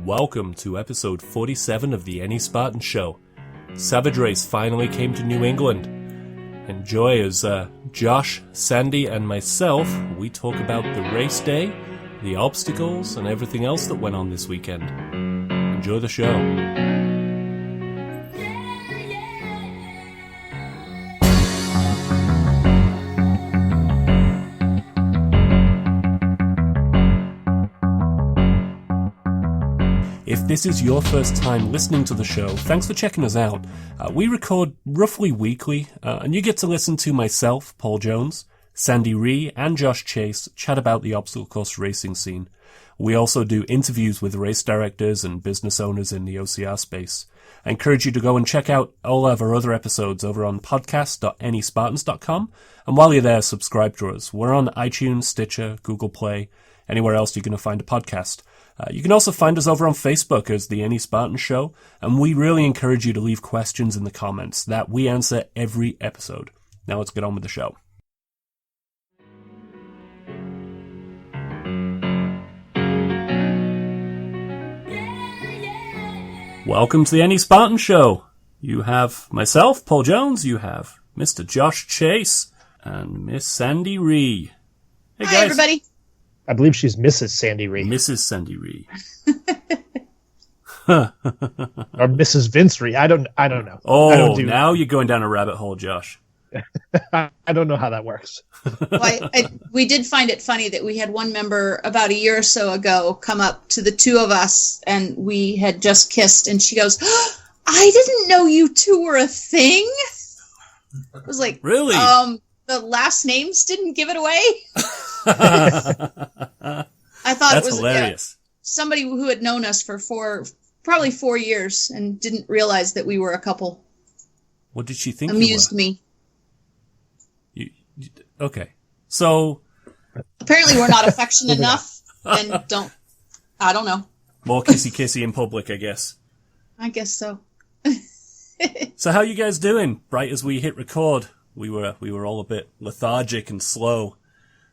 Welcome to episode 47 of the Any Spartan Show. Savage Race finally came to New England. Enjoy as Josh, Sandy, and myself, we talk about the race day, the obstacles, and everything else that went on this weekend. Enjoy the show. If this is your first time listening to the show, thanks for checking us out. We record roughly weekly, and you get to listen to myself, Paul Jones, Sandy Ree, and Josh Chase chat about the obstacle course racing scene. We also do interviews with race directors and business owners in the OCR space. I encourage you to go and check out all of our other episodes over on podcast.anyspartans.com, and while you're there, subscribe to us. We're on iTunes, Stitcher, Google Play, anywhere else you're going to find a podcast. You can also find us over on Facebook as the Any Spartan Show, and we really encourage you to leave questions in the comments that we answer every episode. Now let's get on with the show. Welcome to the Any Spartan Show. You have myself, Paul Jones, you have Mr. Josh Chase, and Miss Sandy Ree. Hey guys. Hi, everybody. I believe she's Mrs. Sandy Ree. Mrs. Sandy Ree. Or Mrs. Vince Ree. I don't know. Oh, now you're going down a rabbit hole, Josh. I don't know how that works. Well, we did find it funny that we had one member about a year or so ago come up to the two of us, and we had just kissed, and she goes, oh, I didn't know you two were a thing. I was like, really? The last names didn't give it away. I thought That's it was hilarious. Somebody who had known us for probably 4 years and didn't realize that we were a couple. What did she think? Amused me. Okay. So apparently we're not affectionate enough and I don't know. More kissy in public, I guess. I guess so. So how you guys doing? Right as we hit record, we were all a bit lethargic and slow.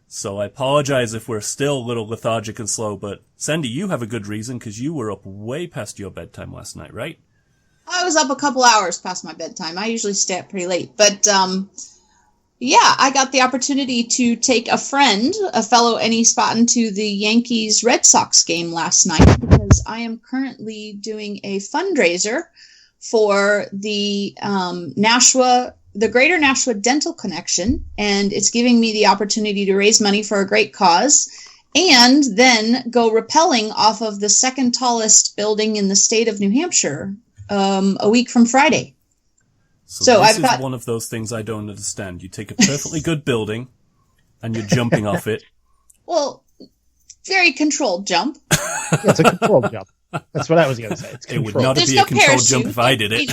So I apologize if we're still a little lethargic and slow, but Sandy, you have a good reason because you were up way past your bedtime last night, right? I was up a couple hours past my bedtime. I usually stay up pretty late, but yeah, I got the opportunity to take a friend, a fellow Any Spartan, to the Yankees Red Sox game last night because I am currently doing a fundraiser for the the Greater Nashua Dental Connection, and it's giving me the opportunity to raise money for a great cause and then go rappelling off of the second tallest building in the state of New Hampshire a week from Friday. So this is one of those things I don't understand. You take a perfectly good building and you're jumping off it. Well, very controlled jump. It's a controlled jump. That's what I was going to say. It would not be a controlled jump if I did it.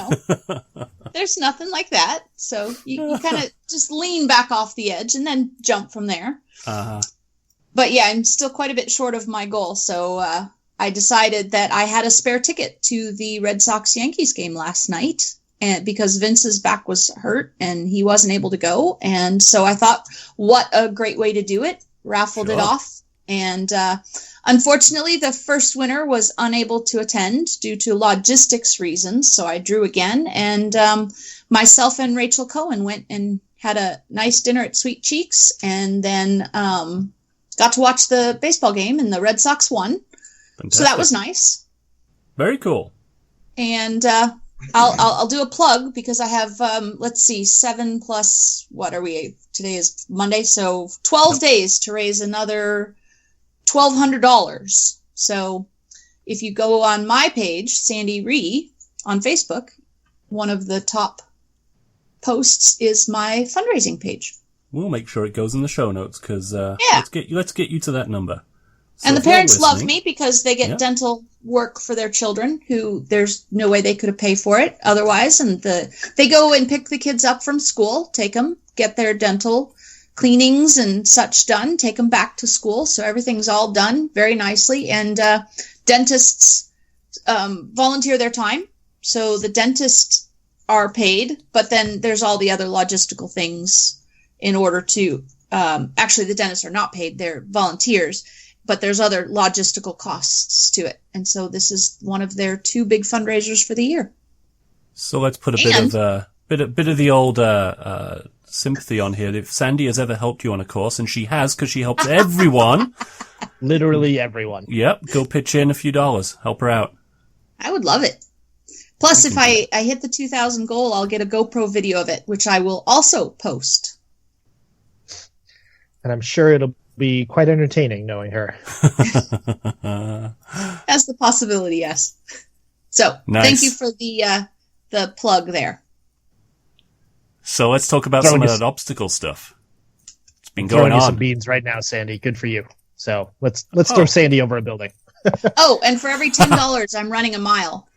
There's nothing like that. So you kind of just lean back off the edge and then jump from there. Uh-huh. But yeah, I'm still quite a bit short of my goal. So I decided that I had a spare ticket to the Red Sox-Yankees game last night because Vince's back was hurt and he wasn't able to go. And so I thought, what a great way to do it. Raffled it off. And unfortunately, the first winner was unable to attend due to logistics reasons, so I drew again. And myself and Rachel Cohen went and had a nice dinner at Sweet Cheeks, and then got to watch the baseball game, and the Red Sox won. Fantastic. So that was nice. Very cool. And I'll do a plug because I have, 7 plus, what are we? Today is Monday, so 12 days to raise another $1,200. So if you go on my page, Sandy Ree, on Facebook, one of the top posts is my fundraising page. We'll make sure it goes in the show notes because let's get you to that number. So and the parents love me because they get dental work for their children who there's no way they could have paid for it otherwise. And they go and pick the kids up from school, take them, get their dental cleanings and such done, take them back to school. So everything's all done very nicely. And dentists volunteer their time. So the dentists are paid, but then there's all the other logistical things in order to actually the dentists are not paid. They're volunteers. but there's other logistical costs to it. And so this is one of their 2 big fundraisers for the year. So let's put a bit of the old sympathy on here. If Sandy has ever helped you on a course, and she has, because she helps everyone. Literally everyone. Yep, go pitch in a few dollars. Help her out. I would love it. Plus, if I hit the 2,000 goal, I'll get a GoPro video of it, which I will also post. And I'm sure it'll be quite entertaining knowing her. That's the possibility, yes. So, nice. Thank you for the plug there. So let's talk about some of that obstacle stuff. It's been going on. Some beans right now, Sandy. Good for you. So let's throw Sandy over a building. Oh, and for every $10, I'm running a mile.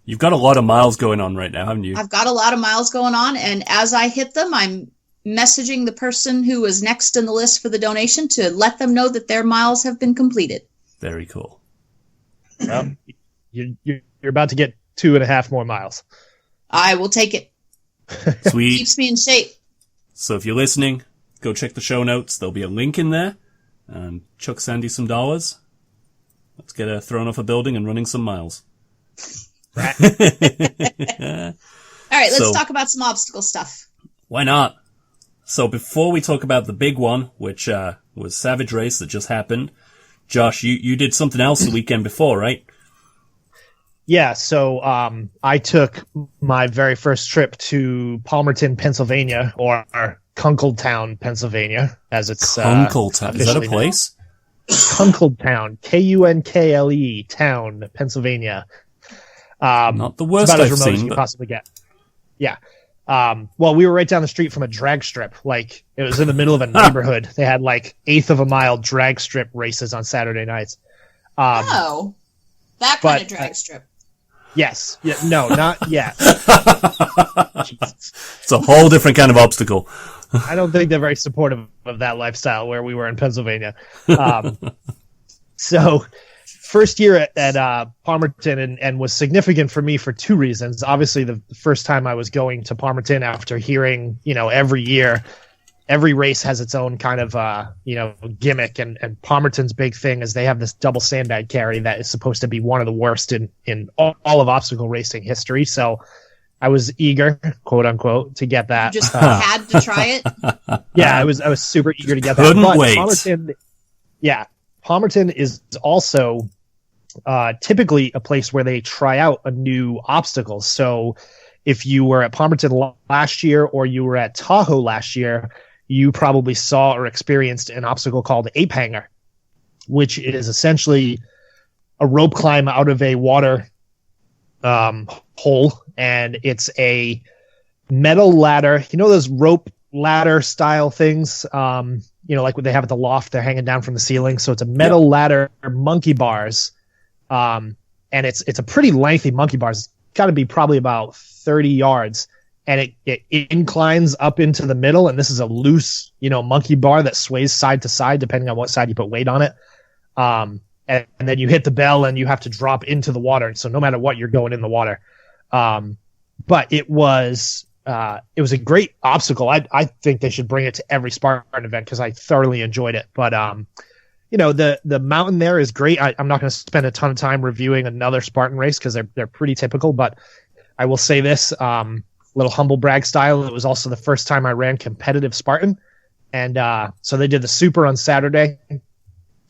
You've got a lot of miles going on right now, haven't you? I've got a lot of miles going on, and as I hit them, I'm messaging the person who was next in the list for the donation to let them know that their miles have been completed. Very cool. Well, you're about to get 2.5 more miles. I will take it. Sweet. Keeps me in shape. So if you're listening, go check the show notes. There'll be a link in there. Chuck Sandy some dollars. Let's get her thrown off a building and running some miles. All right, let's talk about some obstacle stuff. Why not? So before we talk about the big one, which was Savage Race that just happened, Josh, you did something else the weekend before, right? Yeah, so I took my very first trip to Palmerton, Pennsylvania, or Kunkletown, Pennsylvania, as it's Kunkletown. Is that a place? Kunkletown, Kunkle town, Pennsylvania. Not the worst about I've as remote seen, as you but... can possibly get. Yeah. Well, we were right down the street from a drag strip. Like, it was in the middle of a neighborhood. They had, 1/8 of a mile drag strip races on Saturday nights. That kind of drag strip. Yes. Yeah, no, not yet. It's a whole different kind of obstacle. I don't think they're very supportive of that lifestyle where we were in Pennsylvania. So, first year at Palmerton and was significant for me for 2 reasons. Obviously, the first time I was going to Palmerton after hearing, every year, every race has its own kind of, gimmick. And Palmerton's big thing is they have this double sandbag carry that is supposed to be one of the worst in all of obstacle racing history. So I was eager, quote unquote, to get that. You just had to try it? Yeah, I was super eager to get that. Couldn't wait. Palmerton is also typically a place where they try out a new obstacle. So if you were at Palmerton last year or you were at Tahoe last year, you probably saw or experienced an obstacle called Ape Hanger, which is essentially a rope climb out of a water hole, and it's a metal ladder. You know those rope ladder style things, like what they have at the loft, they're hanging down from the ceiling. So it's a metal ladder, monkey bars, and it's a pretty lengthy monkey bars. It's got to be probably about 30 yards, and it inclines up into the middle. And this is a loose, monkey bar that sways side to side depending on what side you put weight on it. And then you hit the bell and you have to drop into the water. So no matter what, you're going in the water. But it was a great obstacle. I think they should bring it to every Spartan event because I thoroughly enjoyed it. But, the mountain there is great. I'm not going to spend a ton of time reviewing another Spartan race because they're pretty typical, but I will say this, little humble brag style. It was also the first time I ran competitive Spartan. And, so they did the super on Saturday,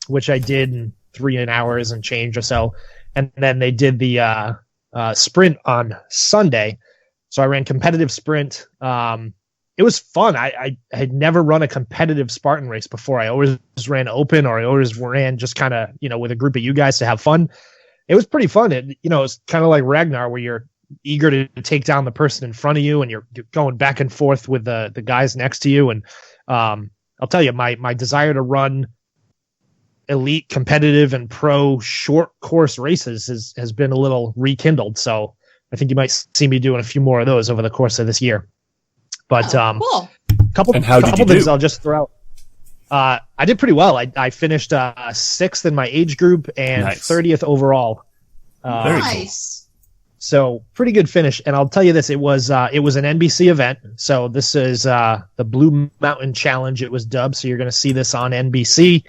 which I did in 3 hours and change or so. And then they did the, sprint on Sunday. So I ran competitive sprint. It was fun. I had never run a competitive Spartan race before. I always ran open, or I always ran just kind of, with a group of you guys to have fun. It was pretty fun. It's kind of like Ragnar, where you're eager to take down the person in front of you, and you're going back and forth with the guys next to you. And I'll tell you, my desire to run elite, competitive, and pro short course races has been a little rekindled. So I think you might see me doing a few more of those over the course of this year. But cool. And how did you things do? I'll just throw out. I did pretty well. I finished 6th in my age group and Nice. 30th overall. Very Nice. So pretty good finish. And I'll tell you this, it was an NBC event. So this is the Blue Mountain Challenge, it was dubbed. So you're going to see this on NBC.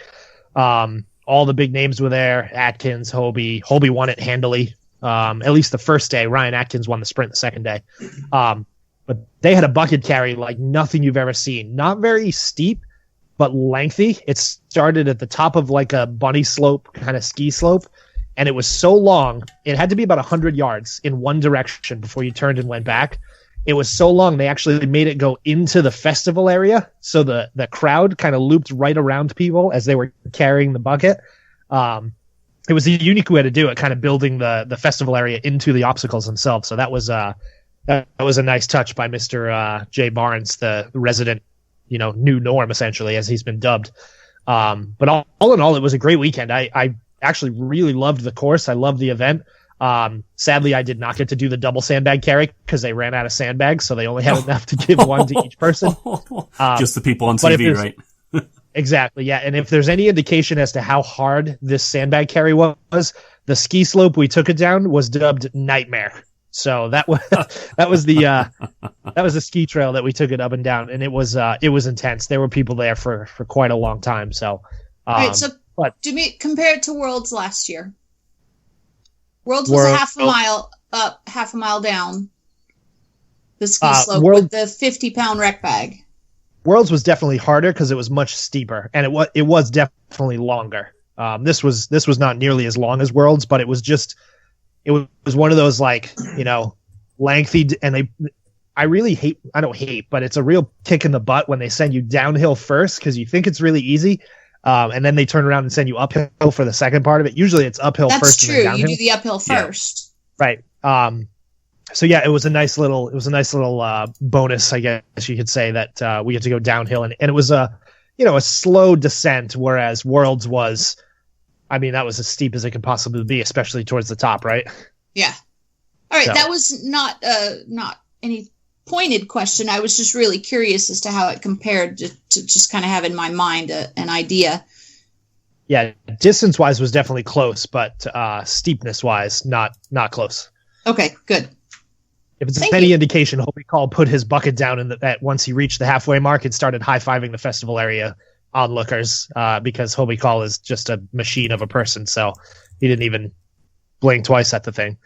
All the big names were there. Atkins, Hobie. Hobie won it handily. At least the first day. Ryan Atkins won the sprint the second day. But they had a bucket carry like nothing you've ever seen. Not very steep, but lengthy. It started at the top of like a bunny slope, kind of ski slope. And it was so long, it had to be about 100 yards in one direction before you turned and went back. It was so long, they actually made it go into the festival area. So the crowd kind of looped right around people as they were carrying the bucket. It was a unique way to do it, kind of building the festival area into the obstacles themselves. So that was a nice touch by Mr. Jay Barnes, the resident, new norm, essentially, as he's been dubbed. But all in all, it was a great weekend. I actually really loved the course. I loved the event. Sadly, I did not get to do the double sandbag carry because they ran out of sandbags, so they only had enough to give one to each person. Just the people on TV, right? Exactly, yeah. And if there's any indication as to how hard this sandbag carry was, the ski slope we took it down was dubbed Nightmare. So that was the ski trail that we took it up and down, and it was intense. There were people there for quite a long time. So, all right. So, compare it to Worlds last year. Worlds was half a mile up, half a mile down the ski slope with the 50-pound rec bag. Worlds was definitely harder because it was much steeper, and it was definitely longer. This was not nearly as long as Worlds, but it was one of those lengthy, and I don't hate, but it's a real kick in the butt when they send you downhill first because you think it's really easy. And then they turn around and send you uphill for the second part of it. Usually it's uphill first. That's true. And then downhill. You do the uphill first. Yeah. Right. So yeah, it was a nice little bonus, I guess you could say, that we had to go downhill, and it was a slow descent, whereas Worlds was, that was as steep as it could possibly be, especially towards the top, right? Yeah. All right. So. That was not any pointed question. I was just really curious as to how it compared to just kind of have in my mind an idea. Yeah, distance wise was definitely close, but steepness wise not close. Okay, good. If it's any indication, Hobie Call put his bucket down that once he reached the halfway mark, it started high-fiving the festival area onlookers because Hobie Call is just a machine of a person, so he didn't even blink twice at the thing.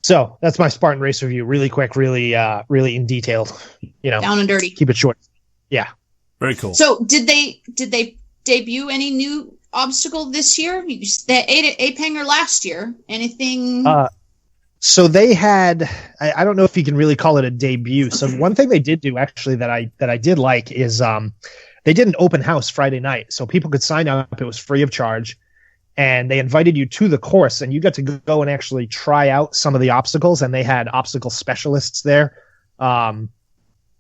So that's my Spartan race review. Really quick, really in detail. Down and dirty. Keep it short. Yeah. Very cool. So did they debut any new obstacle this year? The ape hanger last year. Anything? So they had. I don't know if you can really call it a debut. So one thing they did do actually that I did like is they did an open house Friday night, so people could sign up. It was free of charge. And they invited you to the course, and you got to go and actually try out some of the obstacles. And they had obstacle specialists there, kind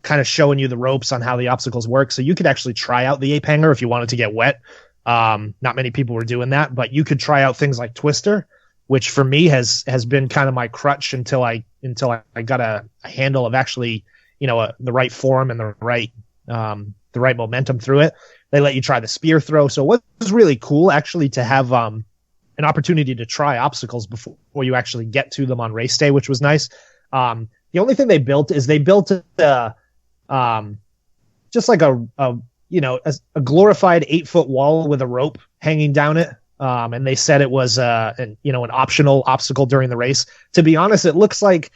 of showing you the ropes on how the obstacles work. So you could actually try out the ape hanger if you wanted to get wet. Not many people were doing that, but you could try out things like Twister, which for me has been kind of my crutch until I got a handle of actually, the right form and the right momentum through it. They let you try the spear throw. So it was really cool actually to have an opportunity to try obstacles before you actually get to them on race day, which was nice. The only thing they built is just like a glorified 8-foot wall with a rope hanging down it. And they said it was an optional obstacle during the race. To be honest, it looks like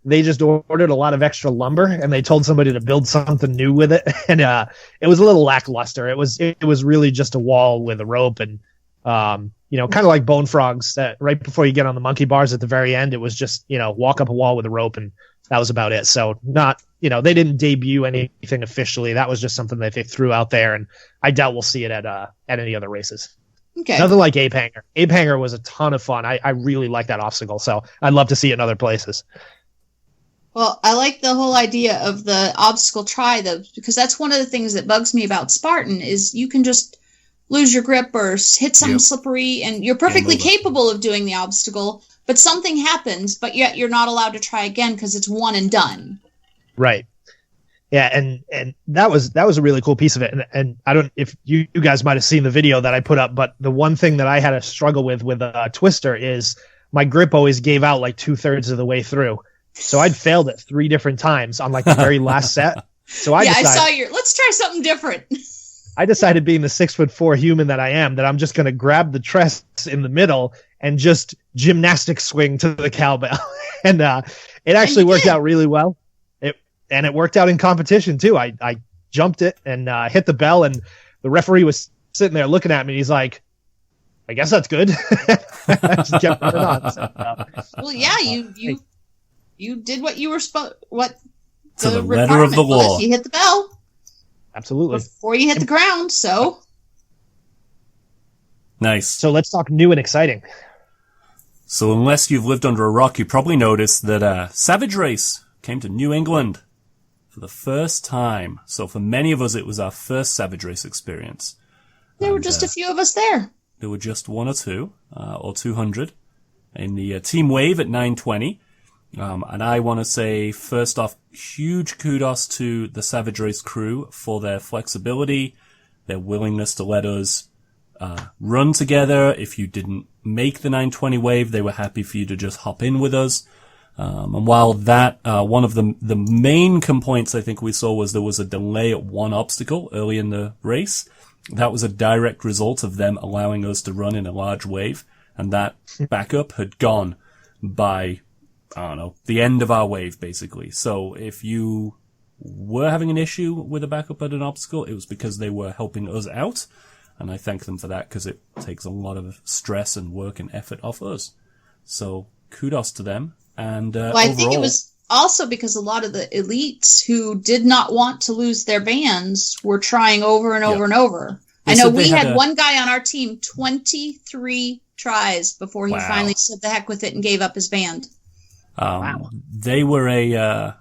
they just ordered a lot of extra lumber and they told somebody to build something new with it. And it was a little lackluster. It was really just a wall with a rope and, kind of like Bone Frogs, that right before you get on the monkey bars at the very end, it was just, walk up a wall with a rope, and that was about it. So not, they didn't debut anything officially. That was just something that they threw out there, and I doubt we'll see it at any other races. Okay. Nothing like Ape Hanger. Ape Hanger was a ton of fun. I really like that obstacle, so I'd love to see it in other places. Well, I like the whole idea of the obstacle try, though, because that's one of the things that bugs me about Spartan is you can just lose your grip or hit something slippery, and you're perfectly capable of doing the obstacle, but something happens, but yet you're not allowed to try again because it's one and done. Right. Yeah, and that was a really cool piece of it. And I don't if you guys might have seen the video that I put up, but the one thing that I had a struggle with Twister is my grip always gave out like 2/3 of the way through. So I'd failed it 3 different times on like the very last set. So I decided, I saw let's try something different. I decided, being the 6'4" human that I am, that I'm just going to grab the tress in the middle and just gymnastic swing to the cowbell. And it actually worked out really well. It worked out in competition too. I jumped it and hit the bell, and the referee was sitting there looking at me. And he's like, I guess that's good. I just kept it on. So, well, yeah, you did what you were supposed. What to the letter of the law. You hit the bell. Absolutely. Before you hit the ground. So nice. So let's talk new and exciting. So unless you've lived under a rock, you probably noticed that Savage Race came to New England for the first time. So for many of us, it was our first Savage Race experience. There were just a few of us there. There were just one or two, or 200 in the Team Wave at 920. And I want to say, first off, huge kudos to the Savage Race crew for their flexibility, their willingness to let us run together. If you didn't make the 920 wave, they were happy for you to just hop in with us. And while that, one of the main complaints I think we saw was there was a delay at one obstacle early in the race. That was a direct result of them allowing us to run in a large wave, and that backup had gone by, I don't know, the end of our wave, basically. So if you were having an issue with a backup at an obstacle, it was because they were helping us out, and I thank them for that, because it takes a lot of stress and work and effort off us. So kudos to them. And well, I think it was also because a lot of the elites who did not want to lose their bands were trying over and over and over. I know we had one guy on our team 23 tries before he finally said the heck with it and gave up his band. They were a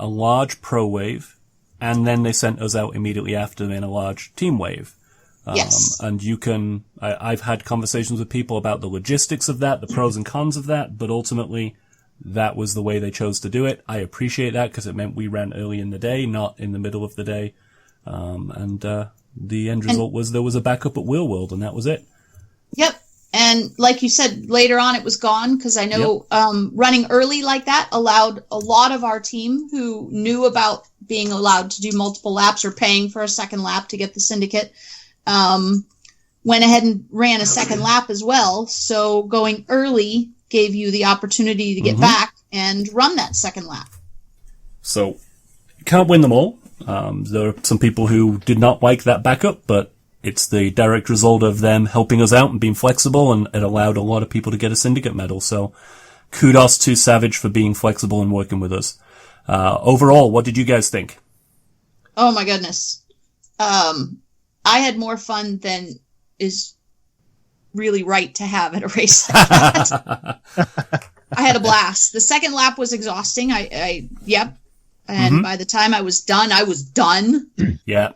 large pro wave, and then they sent us out immediately after them in a large team wave. Yes. And you can, I've had conversations with people about the logistics of that, the pros and cons of that, but ultimately that was the way they chose to do it. I appreciate that, because it meant we ran early in the day, not in the middle of the day. And the end result was there was a backup at Wheel World, and that was it. Yep. And like you said, later on it was gone, because I know running early like that allowed a lot of our team who knew about being allowed to do multiple laps or paying for a second lap to get the syndicate, went ahead and ran a second lap as well. So going early gave you the opportunity to get back and run that second lap. So you can't win them all. There are some people who did not like that backup, but it's the direct result of them helping us out and being flexible, and it allowed a lot of people to get a syndicate medal. So kudos to Savage for being flexible and working with us. Overall, what did you guys think? Oh my goodness. I had more fun than is really right to have at a race like that. I had a blast. The second lap was exhausting. And by the time I was done. Yeah.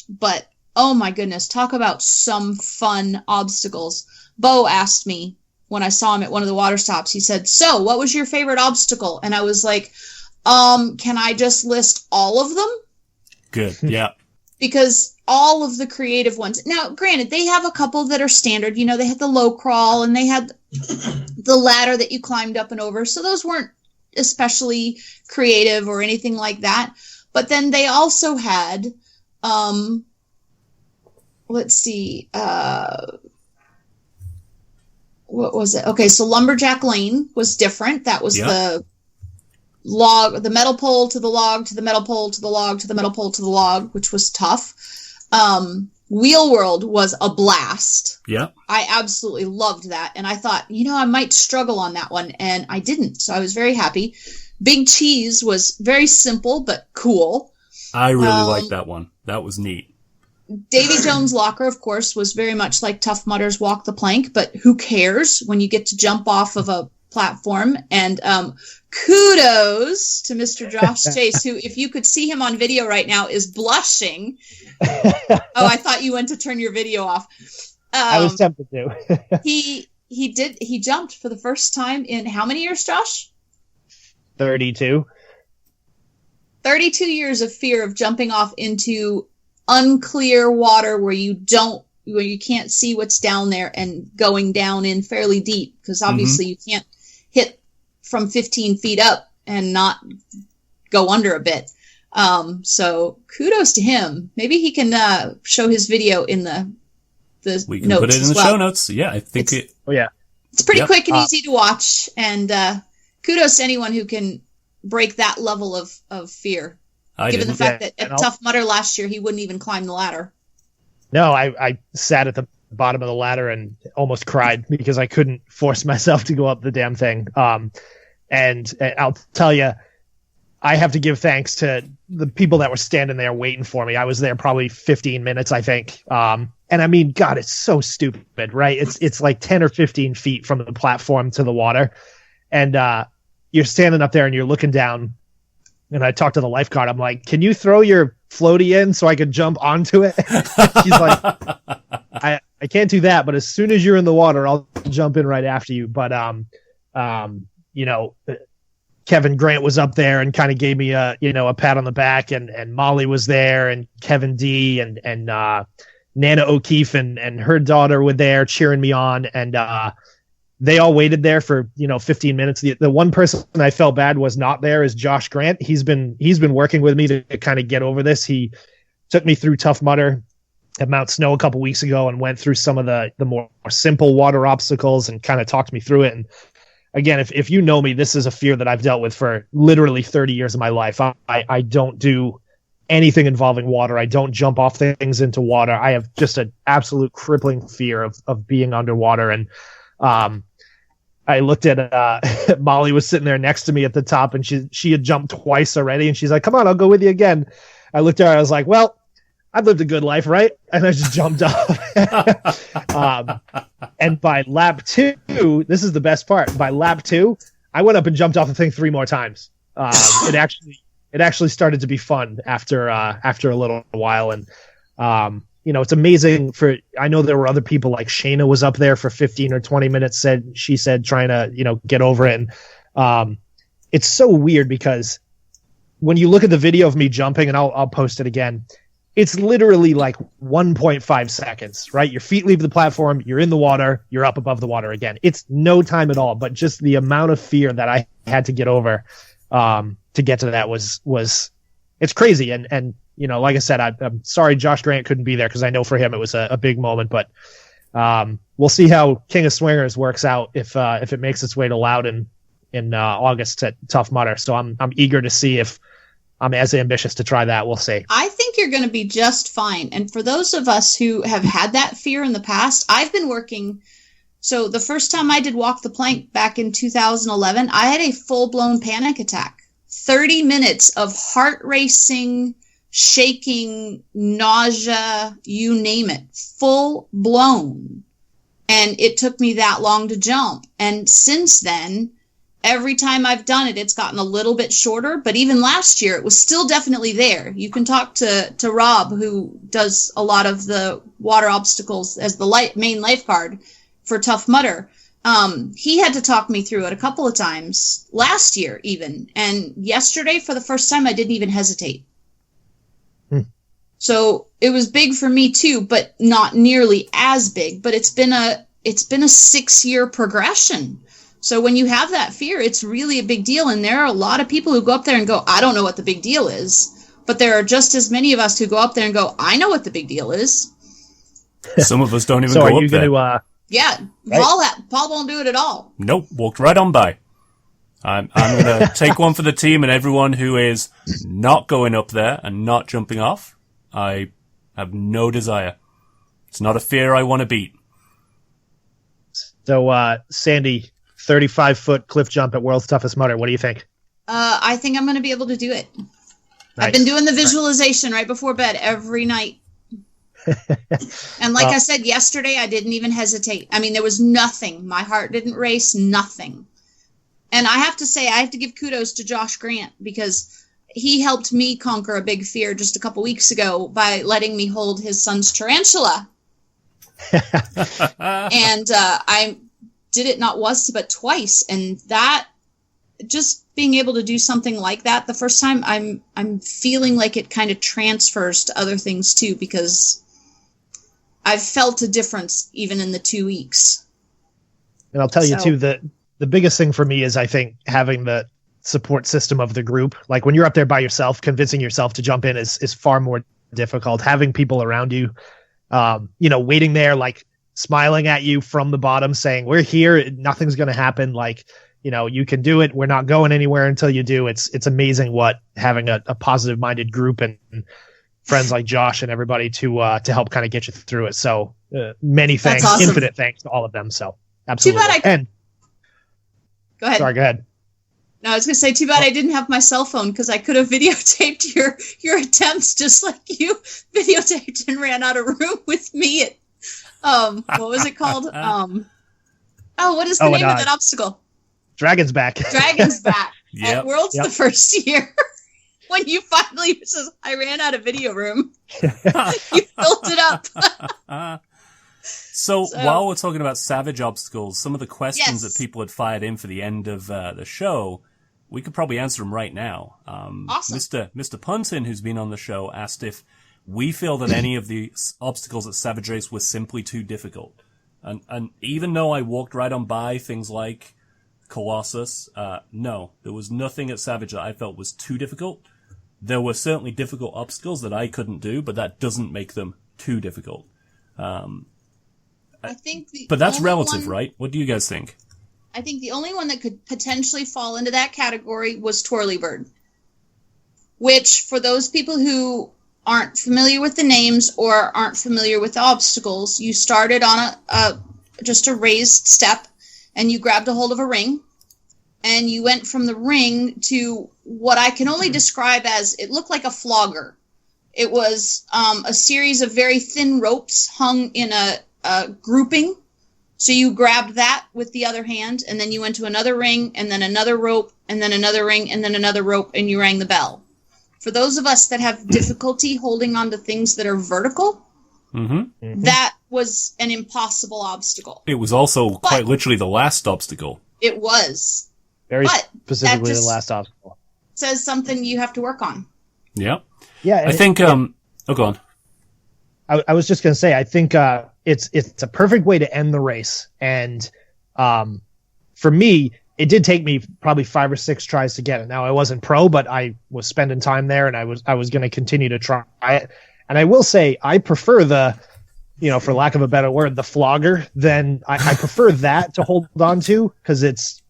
But oh my goodness, talk about some fun obstacles. Bo asked me when I saw him at one of the water stops, he said, "So what was your favorite obstacle?" And I was like, can I just list all of them? Good. Yeah. Because all of the creative ones. Now, granted, they have a couple that are standard. You know, they had the low crawl and they had the ladder that you climbed up and over. So those weren't especially creative or anything like that. But then they also had, let's see, what was it? Okay, so Lumberjack Lane was different. That was the log, the metal pole to the log, to the metal pole, to the log, to the metal pole, to the log, which was tough. Wheel World was a blast. Yeah. I absolutely loved that. And I thought, I might struggle on that one. And I didn't. So I was very happy. Big Cheese was very simple, but cool. I really liked that one. That was neat. Davy Jones' Locker, of course, was very much like Tough Mudder's Walk the Plank, but who cares when you get to jump off of a platform? And kudos to Mr. Josh Chase, who, if you could see him on video right now, is blushing. I thought you went to turn your video off. I was tempted to. He jumped for the first time in how many years, Josh? 32. 32 years of fear of jumping off into unclear water where you can't see what's down there, and going down in fairly deep, because obviously you can't hit from 15 feet up and not go under a bit. So kudos to him. Maybe he can show his video in the We can notes put it in as the well. show notes. Yeah, I think Oh yeah. It's pretty Yep. quick and easy to watch, and kudos to anyone who can break that level of fear. Given the fact that at Tough Mudder last year, he wouldn't even climb the ladder. No, I sat at the bottom of the ladder and almost cried because I couldn't force myself to go up the damn thing. And I'll tell you, I have to give thanks to the people that were standing there waiting for me. I was there probably 15 minutes, I think. And I mean, God, it's so stupid, right? It's like 10 or 15 feet from the platform to the water. And you're standing up there and you're looking down. And I talked to the lifeguard. I'm like, can you throw your floaty in so I can jump onto it? She's like, I can't do that. But as soon as you're in the water, I'll jump in right after you. But, Kevin Grant was up there and kind of gave me a pat on the back, and Molly was there, and Kevin D and Nana O'Keefe and her daughter were there cheering me on, and they all waited there for 15 minutes. The one person I felt bad was not there is Josh Grant. He's been working with me to kind of get over this. He took me through Tough Mudder at Mount Snow a couple weeks ago and went through some of the more simple water obstacles and kind of talked me through it. And again, if you know me, this is a fear that I've dealt with for literally 30 years of my life. I don't do anything involving water. I don't jump off things into water. I have just an absolute crippling fear of being underwater. And I looked at Molly was sitting there next to me at the top, and she had jumped twice already, and she's like, come on, I'll go with you again. I looked at her, I was like, well, I've lived a good life, right? And I just jumped off. And by lap 2, this is the best part. By lap 2, I went up and jumped off the thing 3 more times. It actually started to be fun after a little while. And it's amazing I know there were other people, like Shayna was up there for 15 or 20 minutes, she said trying to, get over it. And it's so weird because when you look at the video of me jumping, and I'll post it again, it's literally like 1.5 seconds, right? Your feet leave the platform, you're in the water, you're up above the water again. It's no time at all, but just the amount of fear that I had to get over to get to that was it's crazy. And like I said, I'm sorry Josh Grant couldn't be there because I know for him it was a big moment, but we'll see how King of Swingers works out if it makes its way to Loudon in August at Tough Mudder. So I'm eager to see if I'm as ambitious to try that. We'll see. I think you're going to be just fine. And for those of us who have had that fear in the past, I've been working. So the first time I did walk the plank back in 2011, I had a full-blown panic attack. 30 minutes of heart racing, shaking, nausea, you name it, full blown. And it took me that long to jump. And since then, every time I've done it, it's gotten a little bit shorter, but even last year, it was still definitely there. You can talk to Rob, who does a lot of the water obstacles as the main lifeguard for Tough Mudder. He had to talk me through it a couple of times last year even. And yesterday, for the first time, I didn't even hesitate. So it was big for me too, but not nearly as big. But it's been a 6-year progression. So when you have that fear, it's really a big deal. And there are a lot of people who go up there and go, I don't know what the big deal is. But there are just as many of us who go up there and go, I know what the big deal is. Some of us don't even go up there. Yeah, right. Paul won't do it at all. Nope, walked right on by. I'm going to take one for the team and everyone who is not going up there and not jumping off. I have no desire. It's not a fear I want to beat. So, Sandy, 35-foot cliff jump at World's Toughest Mudder. What do you think? I think I'm going to be able to do it. Nice. I've been doing the visualization right before bed every night. And like I said yesterday, I didn't even hesitate. I mean, there was nothing. My heart didn't race, nothing. And I have to say, I have to give kudos to Josh Grant because he helped me conquer a big fear just a couple weeks ago by letting me hold his son's tarantula. And I did it not once but twice, and that just being able to do something like that the first time, I'm feeling like it kind of transfers to other things too, because I've felt a difference even in the 2 weeks. And I'll tell you too, the biggest thing for me is I think having the support system of the group. Like when you're up there by yourself, convincing yourself to jump in is far more difficult. Having people around you, waiting there, like smiling at you from the bottom saying, we're here, nothing's going to happen. Like, you can do it. We're not going anywhere until you do. It's amazing what having a positive minded group and friends like Josh and everybody to help kind of get you through it. So many thanks, awesome. Infinite thanks to all of them. So absolutely. Too bad go ahead. Sorry, go ahead. No, I was going to say, too bad I didn't have my cell phone because I could have videotaped your attempts just like you videotaped and ran out of room with me at, what was it called? What is the name of that obstacle? Dragon's Back. Dragon's Back. Yep. At Worlds the first year. When you finally says, I ran out of video room. You filled it up. So while we're talking about savage obstacles, some of the questions that people had fired in for the end of the show, we could probably answer them right now. Awesome. Mr. Punton, who's been on the show, asked if we feel that any of the obstacles at Savage Race were simply too difficult. And even though I walked right on by things like Colossus, no, there was nothing at Savage that I felt was too difficult. There were certainly difficult obstacles that I couldn't do, but that doesn't make them too difficult. I think but that's relative, right? What do you guys think? I think the only one that could potentially fall into that category was Twirlybird, which for those people who aren't familiar with the names or aren't familiar with the obstacles, you started on just a raised step and you grabbed a hold of a ring and you went from the ring to what I can only describe as, it looked like a flogger. It was a series of very thin ropes hung in a grouping. So you grabbed that with the other hand, and then you went to another ring, and then another rope, and then another ring, and then another rope, and you rang the bell. For those of us that have difficulty holding on to things that are vertical, that was an impossible obstacle. It was also quite literally the last obstacle. It was. Very specifically the last obstacle. Says something you have to work on. Yeah. Yeah. I think, go on. I was just going to say, I think it's a perfect way to end the race. And for me, it did take me probably 5 or 6 tries to get it. Now, I wasn't pro, but I was spending time there, and I was going to continue to try it. And I will say, I prefer the, for lack of a better word, the flogger. Then I prefer that to hold on to because it's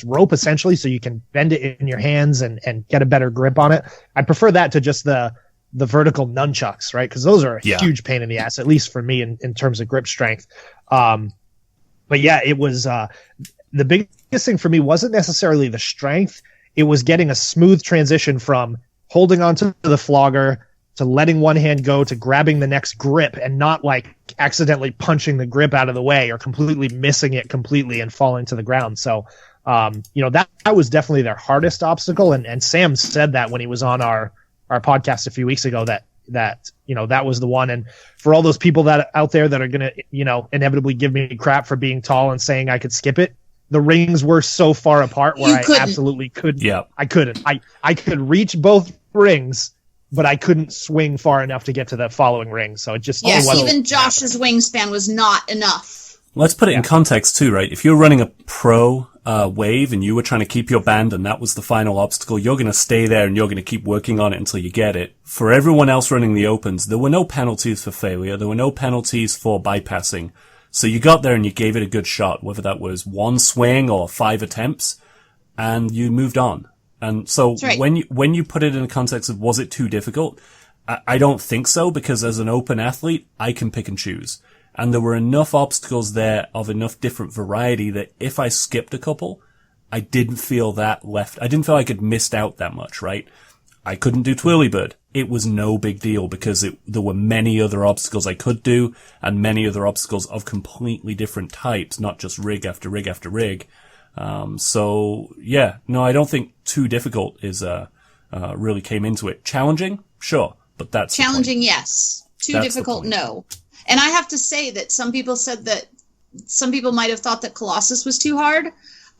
rope essentially, so you can bend it in your hands and get a better grip on it. I prefer that to just the vertical nunchucks, right? Because those are a huge pain in the ass, at least for me in terms of grip strength. But yeah, it was the biggest thing for me wasn't necessarily the strength. It was getting a smooth transition from holding onto the flogger to letting one hand go to grabbing the next grip and not like accidentally punching the grip out of the way or completely missing it completely and falling to the ground. So, that was definitely their hardest obstacle. And Sam said that when he was on our podcast a few weeks ago that was the one. And for all those people that out there that are going to, inevitably give me crap for being tall and saying I could skip it, the rings were so far apart where I absolutely couldn't. Yeah. I couldn't. I could reach both rings, but I couldn't swing far enough to get to the following ring. So it just even Josh's wingspan was not enough. Let's put it in context too, right? If you're running a pro wave and you were trying to keep your band and that was the final obstacle, you're going to stay there and you're going to keep working on it until you get it. For everyone else running the opens, there were no penalties for failure. There were no penalties for bypassing. So you got there and you gave it a good shot, whether that was 1 swing or 5 attempts, and you moved on. And so when you put it in the context of was it too difficult, I don't think so, because as an open athlete, I can pick and choose. And there were enough obstacles there of enough different variety that if I skipped a couple, I didn't feel like I'd missed out that much, right? I couldn't do Twirlybird. It was no big deal because there were many other obstacles I could do and many other obstacles of completely different types, not just rig after rig after rig. I don't think too difficult is really came into it. Challenging? Sure, but that's challenging, yes. Too difficult, no. And I have to say that some people said that some people might have thought that Colossus was too hard.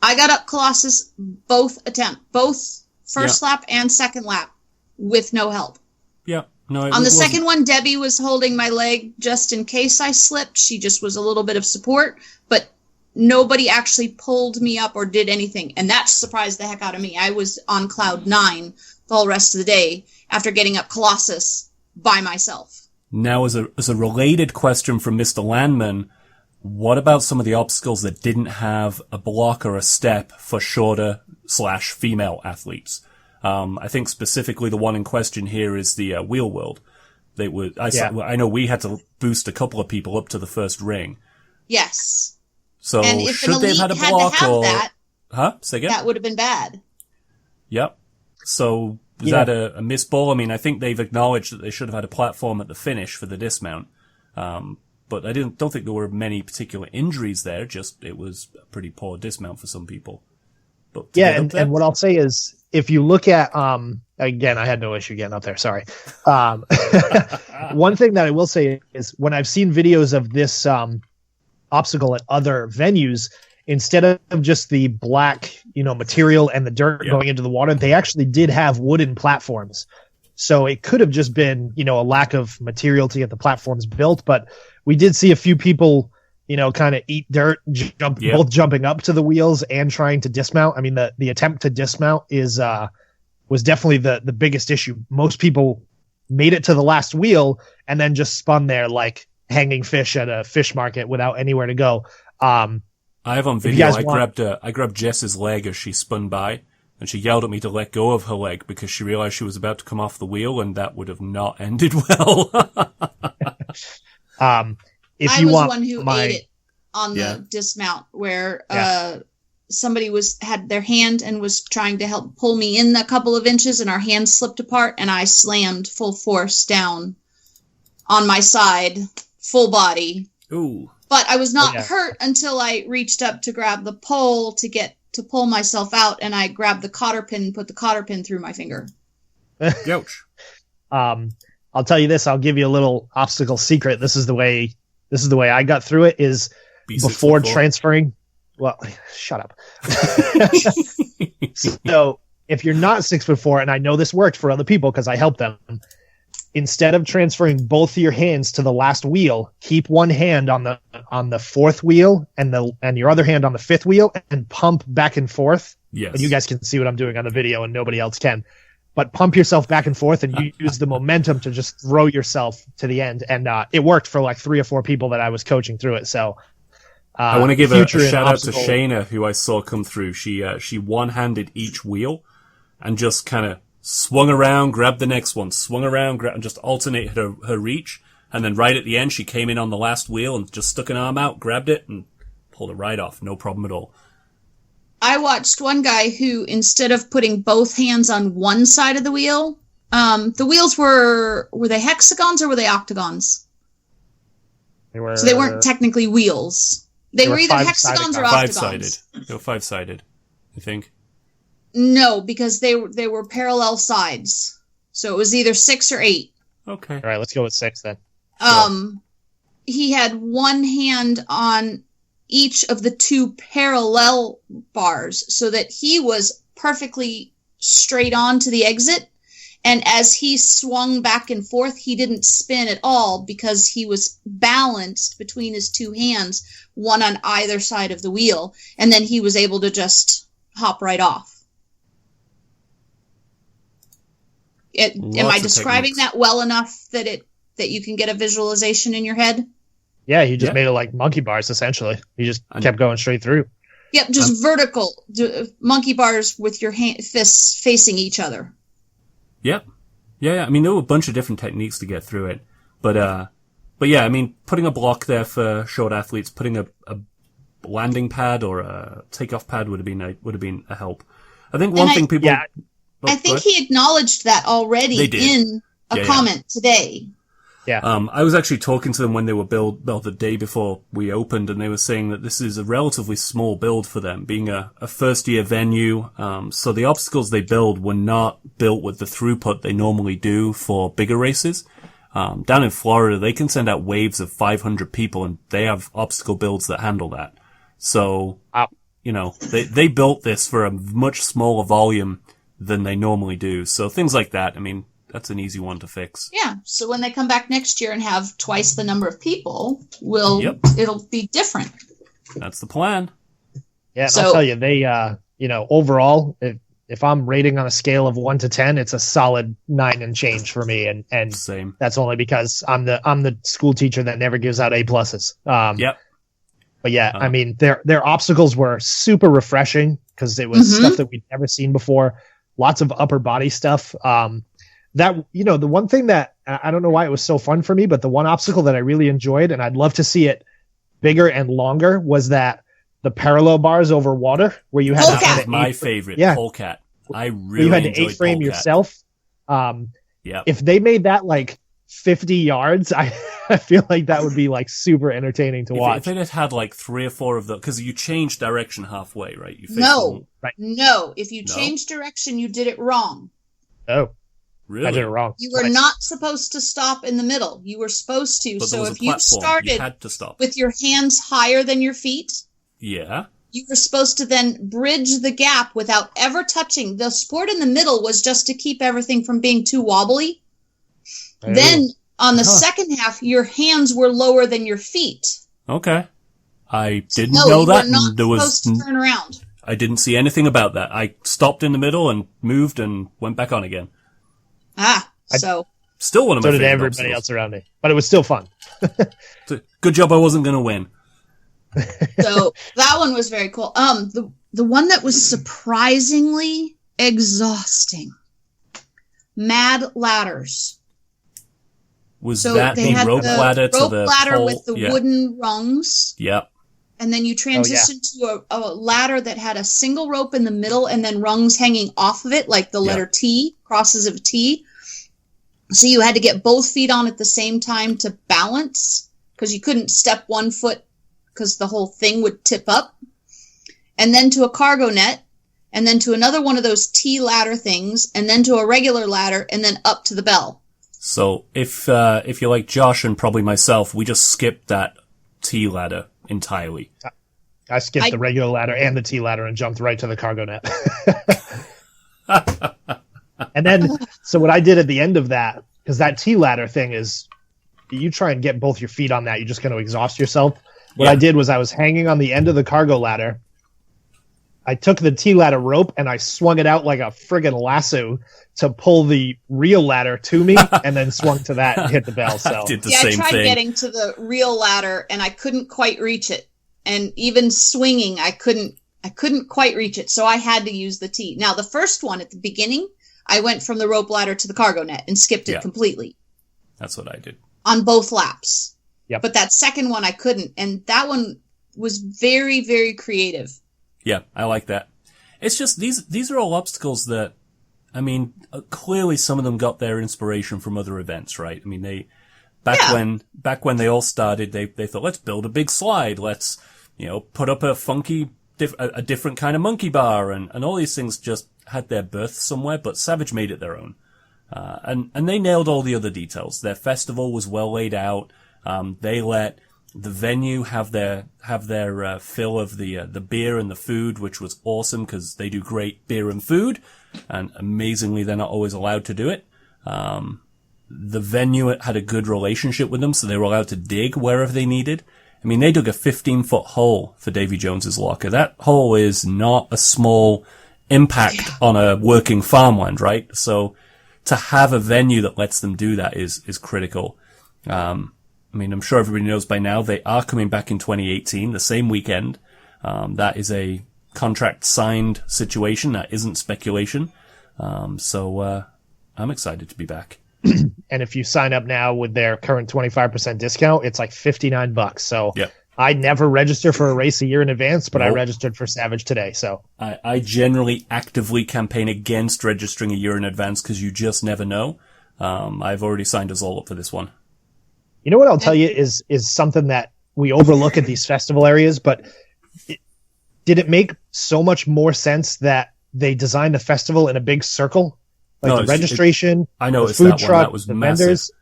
I got up Colossus both first lap and second lap with no help. Yeah. No, on the second one, Debbie was holding my leg just in case I slipped. She just was a little bit of support, but nobody actually pulled me up or did anything. And that surprised the heck out of me. I was on cloud 9 the whole rest of the day after getting up Colossus by myself. Now, as a related question from Mr. Landman, what about some of the obstacles that didn't have a block or a step for shorter/female athletes? I think specifically the one in question here is the wheel world. I know we had to boost a couple of people up to the first ring. Yes. So and if should they have had a block say again? That would have been bad. Yep. So was that a miss ball? I mean, I think they've acknowledged that they should have had a platform at the finish for the dismount. But I don't think there were many particular injuries there. Just it was a pretty poor dismount for some people. But and what I'll say is, if you look at again, I had no issue getting up there. Sorry. One thing that I will say is when I've seen videos of this obstacle at other venues, instead of just the black, material and the dirt going into the water, they actually did have wooden platforms. So it could have just been, a lack of material to get the platforms built. But we did see a few people, kind of eat dirt, both jumping up to the wheels and trying to dismount. I mean, the attempt to dismount was definitely the biggest issue. Most people made it to the last wheel and then just spun there like hanging fish at a fish market without anywhere to go. I have on video, I grabbed Jess's leg as she spun by, and she yelled at me to let go of her leg because she realized she was about to come off the wheel, and that would have not ended well. I was one who ate it on the dismount where somebody had their hand and was trying to help pull me in a couple of inches, and our hands slipped apart, and I slammed full force down on my side, full body. Ooh. But I was not hurt until I reached up to grab the pole to pull myself out, and I grabbed the cotter pin and put the cotter pin through my finger. Ouch. I'll tell you this. I'll give you a little obstacle secret. This is the way I got through it. Is before transferring. Well, shut up. So if you're not 6'4", and I know this worked for other people because I helped them. Instead of transferring both of your hands to the last wheel, keep one hand on the fourth wheel and your other hand on the fifth wheel and pump back and forth. Yes. And you guys can see what I'm doing on the video and nobody else can. But pump yourself back and forth and you use the momentum to just throw yourself to the end. And it worked for like 3 or 4 people that I was coaching through it. So I want to give a shout out to Shayna, who I saw come through. She one-handed each wheel and just kind of swung around, grabbed the next one, swung around, and just alternated her reach. And then right at the end, she came in on the last wheel and just stuck an arm out, grabbed it, and pulled it right off. No problem at all. I watched one guy who, instead of putting both hands on one side of the wheel, the wheels were they hexagons or were they octagons? So they weren't technically wheels. They were either hexagons or octagons. Five-sided. They were 5-sided, I think. No, because they were parallel sides. So it was either 6 or 8. Okay. All right, let's go with 6 then. He had one hand on each of the 2 parallel bars so that he was perfectly straight on to the exit. And as he swung back and forth, he didn't spin at all because he was balanced between his 2 hands, one on either side of the wheel. And then he was able to just hop right off. Am I describing that well enough that you can get a visualization in your head? Yeah, he just made it like monkey bars, essentially. He just kept going straight through. Yep, just vertical monkey bars with your fists facing each other. Yep. Yeah. I mean, there were a bunch of different techniques to get through it. But yeah, I mean, putting a block there for short athletes, putting a landing pad or a takeoff pad would have been a help. I think one thing people... Yeah. I think he acknowledged that already in a comment today. Yeah. I was actually talking to them when they were the day before we opened, and they were saying that this is a relatively small build for them, being a first-year venue. So the obstacles they build were not built with the throughput they normally do for bigger races. Down in Florida, they can send out waves of 500 people, and they have obstacle builds that handle that. So, they built this for a much smaller volume than they normally do. So things like that, I mean, that's an easy one to fix. Yeah, so when they come back next year and have twice the number of people, it'll be different. That's the plan. Yeah, and I'll tell you, they, overall, if I'm rating on a scale of 1 to 10, it's a solid 9 and change for me, and same. That's only because I'm the school teacher that never gives out A pluses. Yep. But yeah, I mean, their obstacles were super refreshing because it was stuff that we'd never seen before. Lots of upper body stuff. The one thing that I don't know why it was so fun for me, but the one obstacle that I really enjoyed, and I'd love to see it bigger and longer, was that the parallel bars over water where you had that was my favorite. Yeah. Polecat. I really you had to enjoyed A-frame Polecat. yourself. Yeah. If they made that like 50 yards, I feel like that would be like super entertaining to watch. If they had like 3 or 4 of those, because you changed direction halfway, right? You No. them. If you changed direction, you did it wrong. Oh. Really? I did it wrong. You were not supposed to stop in the middle. You were supposed to. But So there was if a you platform. started You had to stop. with your hands higher than your feet, Yeah. you were supposed to then bridge the gap without ever touching. The sport in the middle was just to keep everything from being too wobbly. Oh. Then on the second half, your hands were lower than your feet. Okay. I didn't No, know you that. were not And there was supposed to turn around. I didn't see anything about that. I stopped in the middle and moved and went back on again. Still one of my So did favorite everybody obstacles. else around me, but it was still fun. Good job I wasn't going to win. So that one was very cool. The one that was surprisingly exhausting, Mad Ladders. Was So that they the had rope the ladder to rope the ladder pole? with the Yeah. wooden rungs, Yep. and then you transitioned to a ladder that had a single rope in the middle and then rungs hanging off of it, like the letter T, crosses of a T. So you had to get both feet on at the same time to balance, because you couldn't step one foot because the whole thing would tip up. And then to a cargo net, and then to another one of those T ladder things, and then to a regular ladder, and then up to the bell. So if you're like Josh and probably myself, we just skipped that T ladder entirely. I skipped the regular ladder and the T ladder and jumped right to the cargo net. And then, so what I did at the end of that, because that T ladder thing is, you try and get both your feet on that, you're just going to exhaust yourself. What I did was I was hanging on the end of the cargo ladder. I took the T ladder rope and I swung it out like a friggin' lasso to pull the real ladder to me, and then swung to that and hit the bell. So I did the I same tried thing. getting to the real ladder and I couldn't quite reach it. And even swinging, I couldn't quite reach it. So I had to use the T. Now the first one at the beginning, I went from the rope ladder to the cargo net and skipped it completely. That's what I did. On both laps. Yep. But that second one I couldn't. And that one was very, very creative. Yeah, I like that. It's just these are all obstacles that, I mean, clearly some of them got their inspiration from other events, right? I mean, back when they all started, they thought, let's build a big slide, let's, put up a funky, a different kind of monkey bar, and all these things just had their birth somewhere, but Savage made it their own. And they nailed all the other details. Their festival was well laid out. They let the venue have their fill of the beer and the food, which was awesome because they do great beer and food, and amazingly they're not always allowed to do it. The venue had a good relationship with them, so they were allowed to dig wherever they needed. I mean, they dug a 15-foot hole for Davy Jones's locker. That hole is not a small impact on a working farmland, right? So to have a venue that lets them do that is critical. I mean, I'm sure everybody knows by now they are coming back in 2018, the same weekend. That is a contract signed situation. That isn't speculation. So I'm excited to be back. And if you sign up now with their current 25% discount, it's like $59. So I never register for a race a year in advance, but I registered for Savage today. So I generally actively campaign against registering a year in advance because you just never know. I've already signed us all up for this one. You know what I'll tell you is something that we overlook at these festival areas, but did it make so much more sense that they designed the festival in a big circle? Like the registration, I know the it's food that truck, one. That was the massive. vendors,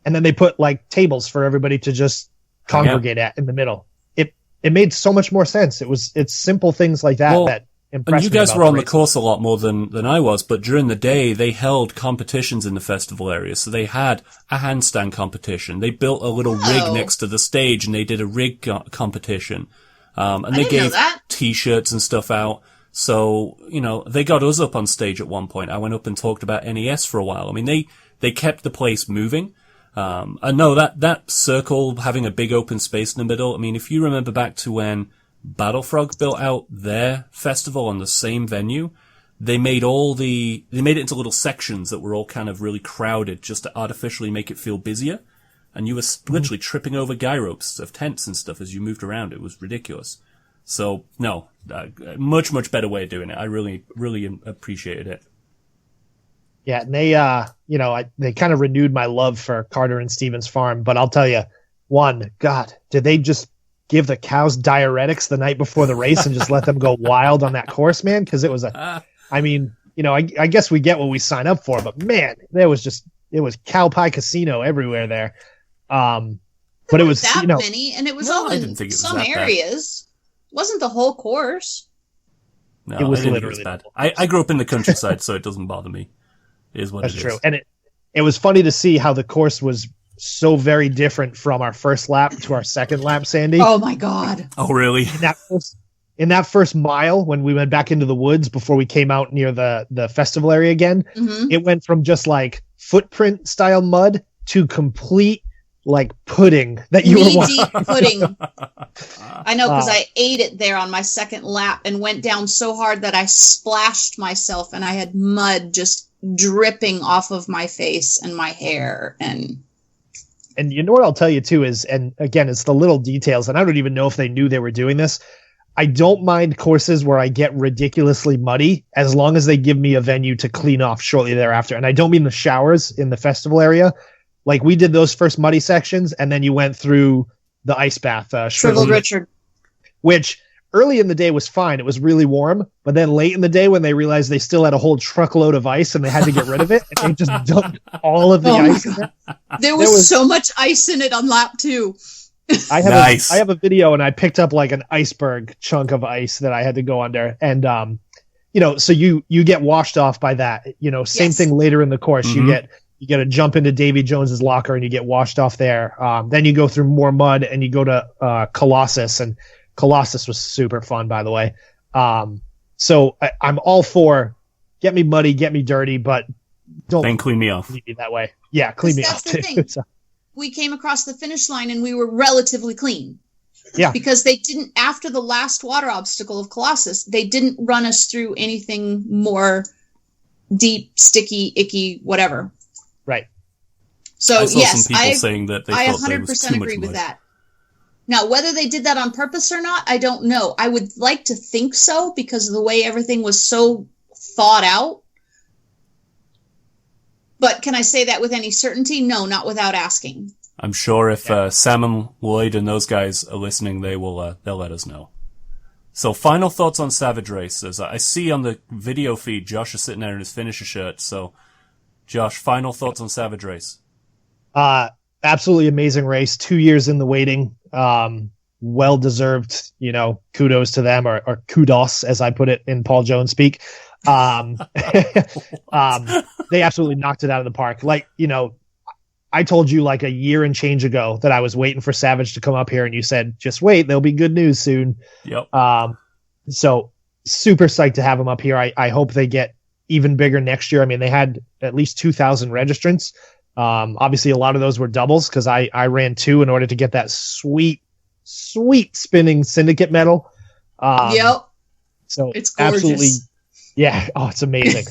and then they put like tables for everybody to just congregate at in the middle. It made so much more sense. It's simple things like that that impressed me. And you guys about were on the race. course a lot more than I was, but during the day they held competitions in the festival area. So they had a handstand competition. They built a little rig next to the stage and they did a rig competition. And I they didn't know gave that. T-shirts and stuff out. So, they got us up on stage at one point. I went up and talked about NES for a while. I mean, they kept the place moving. And no, that circle having a big open space in the middle. I mean, if you remember back to when Battlefrog built out their festival on the same venue, they made it into little sections that were all kind of really crowded just to artificially make it feel busier. And you were literally tripping over guy ropes of tents and stuff as you moved around. It was ridiculous. So, no, much, much better way of doing it. I really, really appreciated it. Yeah, and they, they kind of renewed my love for Carter and Stevens Farm. But I'll tell you, God, did they just give the cows diuretics the night before the race and just let them go wild on that course, man? Because it was I guess we get what we sign up for, but man, it was cow pie casino everywhere there. But it was that many, and it was all in some areas. It wasn't the whole course. No, it was literally bad. I grew up in the countryside, so it doesn't bother me. It is what That's it true. is. And it was funny to see how the course was so very different from our first lap to our second lap, Sandy. Oh my God. Oh, really? In that first mile, when we went back into the woods before we came out near the festival area again, it went from just like footprint style mud to complete like pudding that you were deep pudding. I know, because I ate it there on my second lap and went down so hard that I splashed myself and I had mud just dripping off of my face and my hair. And you know what I'll tell you too is, and again, it's the little details, and I don't even know if they knew they were doing this. I don't mind courses where I get ridiculously muddy as long as they give me a venue to clean off shortly thereafter. And I don't mean the showers in the festival area. Like we did those first muddy sections, and then you went through the ice bath. Shriveled Richard. Which early in the day was fine. It was really warm. But then late in the day when they realized they still had a whole truckload of ice and they had to get rid of it, and they just dumped all of the ice in there. There was so much ice in it on lap 2. I have a video, and I picked up like an iceberg chunk of ice that I had to go under. And, so you get washed off by that, same thing later in the course. Mm-hmm. You get to jump into Davy Jones's locker and you get washed off there. Then you go through more mud and you go to Colossus, and Colossus was super fun, by the way. So I'm all for get me muddy, get me dirty, but don't clean me off. Leave me that way. Yeah, clean me off too. So. We came across the finish line and we were relatively clean. Yeah. Because they didn't, after the last water obstacle of Colossus, they didn't run us through anything more deep, sticky, icky, whatever. Right. So I saw yes, some people saying that they thought there was too much 100% agree with mud. that. Now, whether they did that on purpose or not, I don't know. I would like to think so because of the way everything was so thought out. But can I say that with any certainty? No, not without asking. I'm sure if Sam and Lloyd and those guys are listening, they'll let us know. So, final thoughts on Savage Race. As I see on the video feed, Josh is sitting there in his finisher shirt. So, Josh, final thoughts on Savage Race. Absolutely amazing race. 2 years in the waiting. Well deserved. Kudos to them, or kudos, as I put it in Paul Jones speak. They absolutely knocked it out of the park. Like, I told you like a year and change ago that I was waiting for Savage to come up here, and you said, just wait, there'll be good news soon. Yep. So super psyched to have them up here. I hope they get even bigger next year. I mean, they had at least 2,000 registrants. Obviously a lot of those were doubles because I ran 2 in order to get that sweet spinning syndicate medal. Yep. So it's gorgeous. Absolutely. Yeah. Oh, it's amazing.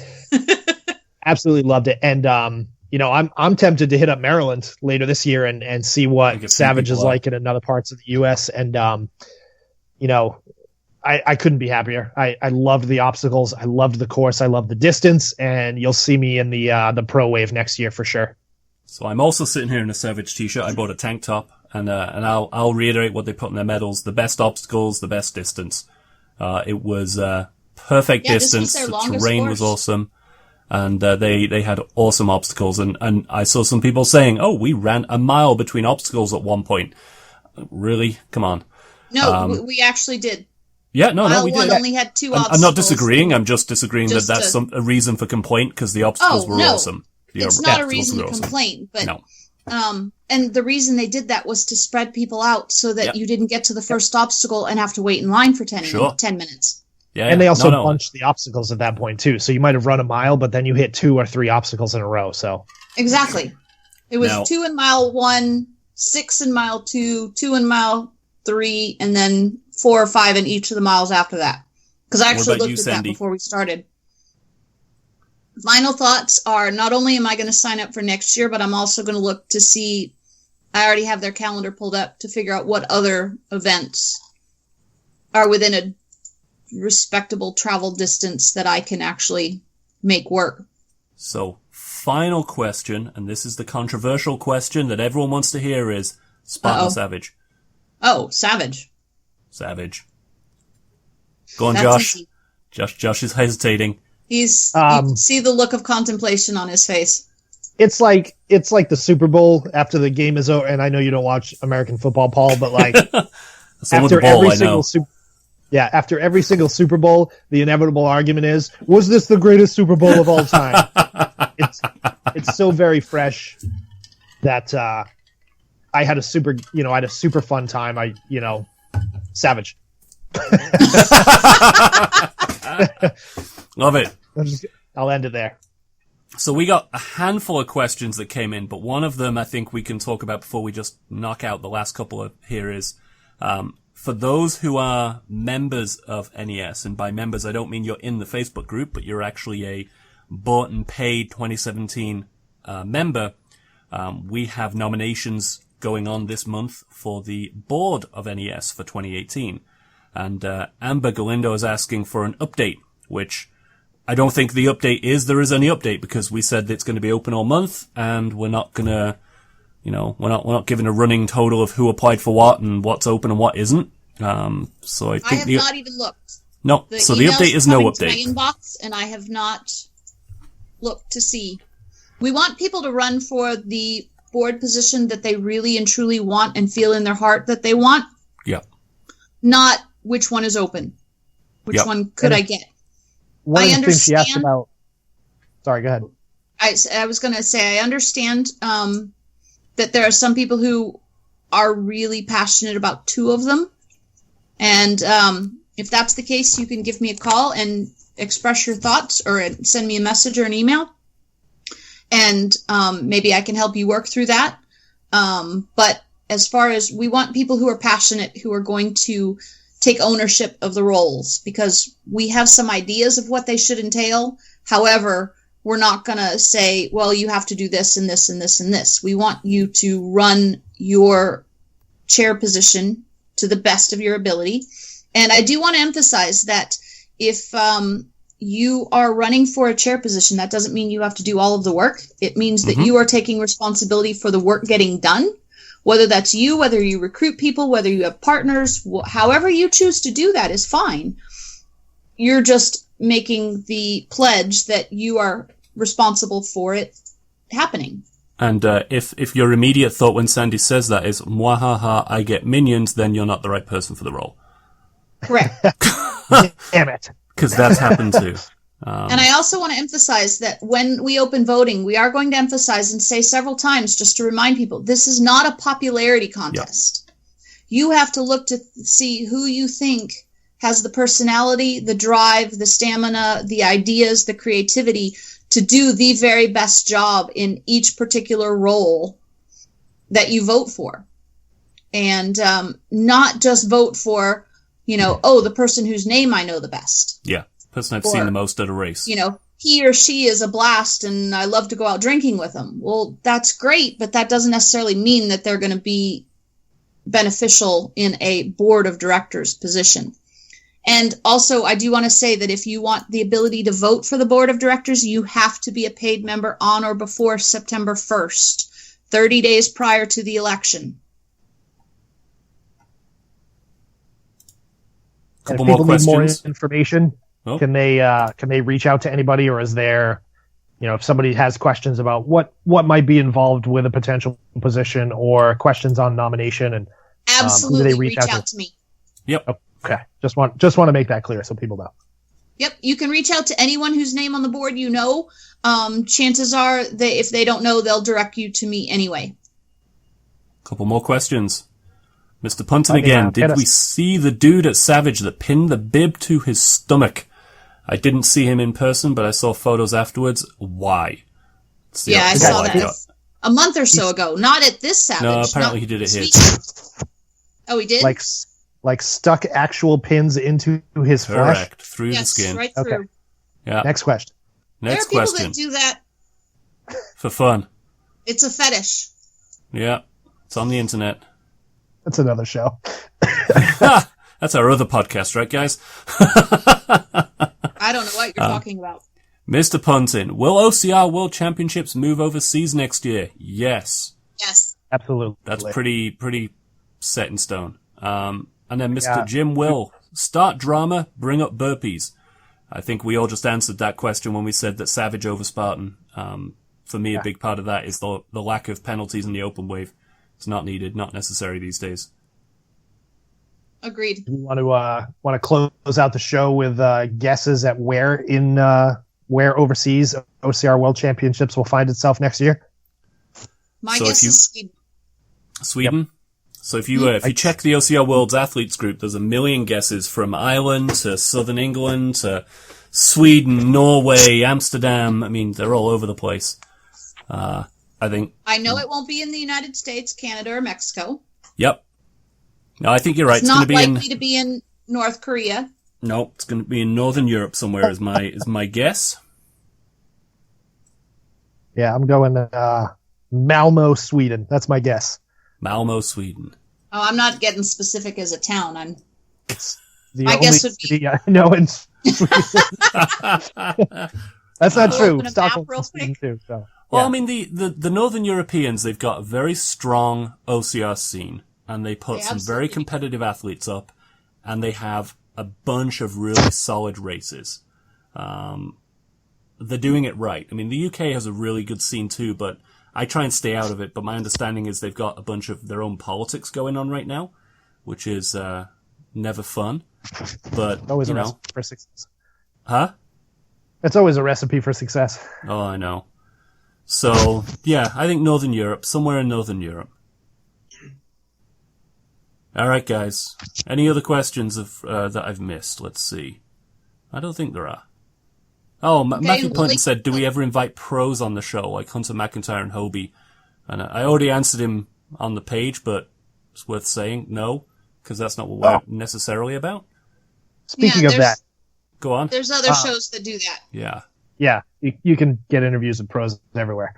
Absolutely loved it. And, I'm tempted to hit up Maryland later this year and see what Savage is like in other parts of the U.S. And, I couldn't be happier. I loved the obstacles. I loved the course. I loved the distance. And you'll see me in the pro wave next year for sure. So I'm also sitting here in a Savage t-shirt. I bought a tank top, and I'll reiterate what they put in their medals: the best obstacles, the best distance. It was perfect distance. The terrain was awesome. And they had awesome obstacles. And I saw some people saying, oh, we ran a mile between obstacles at one point. Really? Come on. No, we actually did. Yeah, no, we did. Mile 1 only had 2 obstacles. I'm not disagreeing. I'm just disagreeing that that's a reason for complaint because the obstacles were awesome. It's not a reason to complain, but And the reason they did that was to spread people out so that Yep. you didn't get to the first obstacle and have to wait in line for 10 minutes. Yeah, And they also no. bunched the obstacles at that point too. So you might have run a mile, but then you hit 2 or 3 obstacles in a row. So Exactly. It was Now- 2 in mile 1, 6 in mile 2, 2 in mile 3, and then 4 or 5 in each of the miles after that. Because I actually about looked you, at that Sandy? before we started. Final thoughts are, not only am I going to sign up for next year, but I'm also going to look to see, I already have their calendar pulled up to figure out what other events are within a respectable travel distance that I can actually make work. So, final question, and this is the controversial question that everyone wants to hear is, Spartan or Savage? Oh, Savage. Savage. Go on, That's Josh. easy. Josh is hesitating. You can see the look of contemplation on his face. it's like the Super Bowl after the game is over. And I know you don't watch American football, Paul, but like That's the one with the ball, I know. after every single Super Bowl, the inevitable argument is, was this the greatest Super Bowl of all time? It's so very fresh that I had a super fun time. Savage. Love it. I'll end it there. So we got a handful of questions that came in, but one of them I think we can talk about before we just knock out the last couple of here is, for those who are members of NES, and by members I don't mean you're in the Facebook group, but you're actually a bought and paid 2017 member, we have nominations going on this month for the board of NES for 2018. And Amber Galindo is asking for an update, which I don't think the update is there is any update, because we said that it's going to be open all month, and we're not going to, we're not giving a running total of who applied for what and what's open and what isn't. So I think I have not even looked. No, so the update is no update. To my inbox, and I have not looked to see. We want people to run for the board position that they really and truly want and feel in their heart that they want. Yeah. Not which one is open. Which one could I get? One of the things she asked understand- about. Sorry, go ahead. I was going to say, I understand that there are some people who are really passionate about 2 of them. And if that's the case, you can give me a call and express your thoughts, or send me a message or an email. And maybe I can help you work through that. But as far as, we want people who are passionate, who are going to take ownership of the roles, because we have some ideas of what they should entail. However, we're not going to say, well, you have to do this and this and this and this. We want you to run your chair position to the best of your ability. And I do want to emphasize that if you are running for a chair position, that doesn't mean you have to do all of the work. It means that you are taking responsibility for the work getting done. Whether that's you, whether you recruit people, whether you have partners, however you choose to do that is fine. You're just making the pledge that you are responsible for it happening. And if your immediate thought when Sandy says that is, mwahaha, I get minions, then you're not the right person for the role. Correct. Damn it. Because that's happened too. And I also want to emphasize that when we open voting, we are going to emphasize and say several times, just to remind people, this is not a popularity contest. Yep. You have to look to see who you think has the personality, the drive, the stamina, the ideas, the creativity to do the very best job in each particular role that you vote for. And not just vote for, the person whose name I know the best. Yeah. Person I've seen the most at a race. He or she is a blast and I love to go out drinking with them. Well, that's great, but that doesn't necessarily mean that they're going to be beneficial in a board of directors position. And also, I do want to say that if you want the ability to vote for the board of directors, you have to be a paid member on or before September 1st, 30 days prior to the election. Couple if people more need more questions. information, can they reach out to anybody, or is there, if somebody has questions about what might be involved with a potential position, or questions on nomination, and absolutely who do they reach out to me. Yep. Okay. Just want to make that clear so people know. Yep. You can reach out to anyone whose name on the board Chances are that if they don't know, they'll direct you to me anyway. Couple more questions. Mr. Punton again. Did we see the dude at Savage that pinned the bib to his stomach? I didn't see him in person, but I saw photos afterwards. Why? Yeah, I saw that a month or so ago. Not at this Savage. No, apparently he did it here. Oh, he did? Like stuck actual pins into his flesh? Correct. Through the skin. Right through. Okay. Yeah. Next question. There are people that do that. For fun. It's a fetish. Yeah. It's on the internet. That's another show. That's our other podcast, right, guys? I don't know what you're talking about. Mr. Punton, will OCR World Championships move overseas next year? Yes. Yes. Absolutely. That's pretty set in stone. And then Mr. Jim Will, start drama, bring up burpees. I think we all just answered that question when we said that Savage over Spartan. For me, a big part of that is the lack of penalties in the open wave. It's not needed, not necessary these days. Agreed. Do we want to close out the show with guesses at where overseas OCR World Championships will find itself next year? My guess is Sweden. Sweden? Yep. So if you check the OCR World's athletes group, there's a million guesses from Ireland to Southern England to Sweden, Norway, Amsterdam. I mean, they're all over the place. I know it won't be in the United States, Canada, or Mexico. Yep. No, I think you're right. It's not likely to be in North Korea. No, it's going to be in Northern Europe somewhere. Is my guess. Yeah, I'm going Malmo, Sweden. That's my guess. Malmo, Sweden. Oh, I'm not getting specific as a town. My guess would be I know in Sweden. That's not true. Stockholm, Sweden too. So. Well, I mean, the Northern Europeans, they've got a very strong OCR scene, and they put some very competitive athletes up, and they have a bunch of really solid races. They're doing it right. I mean, the UK has a really good scene too, but I try and stay out of it. But my understanding is they've got a bunch of their own politics going on right now, which is never fun. But, always a recipe for success. Huh? It's always a recipe for success. Oh, I know. So, yeah, I think Northern Europe, somewhere in Northern Europe. All right, guys. Any other questions that I've missed? Let's see. I don't think there are. Oh, Matthew Punton said, do we ever invite pros on the show, like Hunter McIntyre and Hobie? And I already answered him on the page, but it's worth saying no, because that's not what we're necessarily about. Speaking of that. Go on. There's other shows that do that. Yeah. Yeah, you can get interviews with pros everywhere.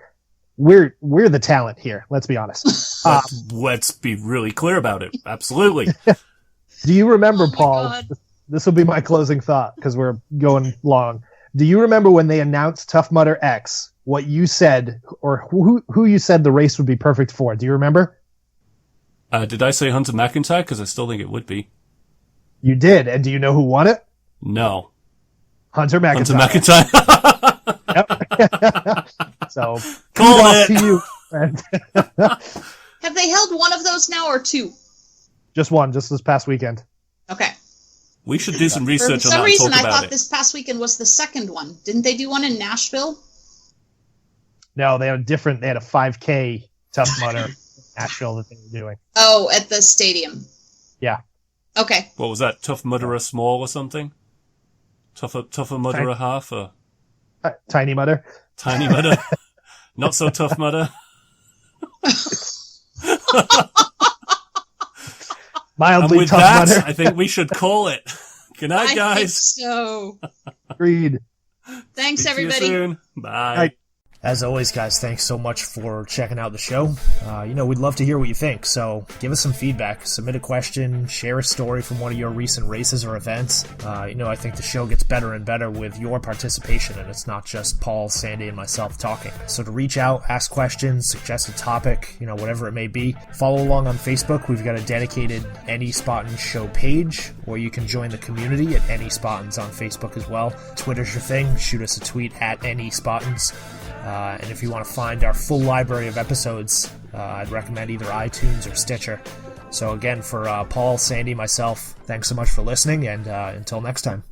We're the talent here. Let's be honest. Let's be really clear about it. Absolutely. Do you remember, Paul? This will be my closing thought because we're going long. Do you remember when they announced Tough Mudder X? What you said, or who you said the race would be perfect for? Do you remember? Did I say Hunter McIntyre? Because I still think it would be. You did, and do you know who won it? No. Hunter McIntyre. Hunter McIntyre. Yep. So, call it to you, friend. Have they held one of those now or two? Just one, just this past weekend. Okay. We should do some research on that. For some reason, I thought this past weekend was the second one. Didn't they do one in Nashville? No, they had a 5K Tough Mudder in Nashville that they were doing. Oh, at the stadium. Yeah. Okay. What was that? Tough Mudder small or something? Tougher Mudder a half or? Tiny Mudder. Tiny Mudder. Not so tough Mudder. Mildly and with tough that, Mudder. I think we should call it. Good night, guys. I think so. Agreed. Thanks, Speak everybody. To you soon. Bye. Bye. As always, guys, thanks so much for checking out the show. We'd love to hear what you think, so give us some feedback. Submit a question, share a story from one of your recent races or events. I think the show gets better and better with your participation, and it's not just Paul, Sandy, and myself talking. So to reach out, ask questions, suggest a topic, whatever it may be. Follow along on Facebook. We've got a dedicated Any Spahtens show page, or you can join the community at Any Spahtens on Facebook as well. Twitter's your thing. Shoot us a tweet at Any Spahtens. And if you want to find our full library of episodes, I'd recommend either iTunes or Stitcher. So again, for Paul, Sandy, myself, thanks so much for listening, and until next time.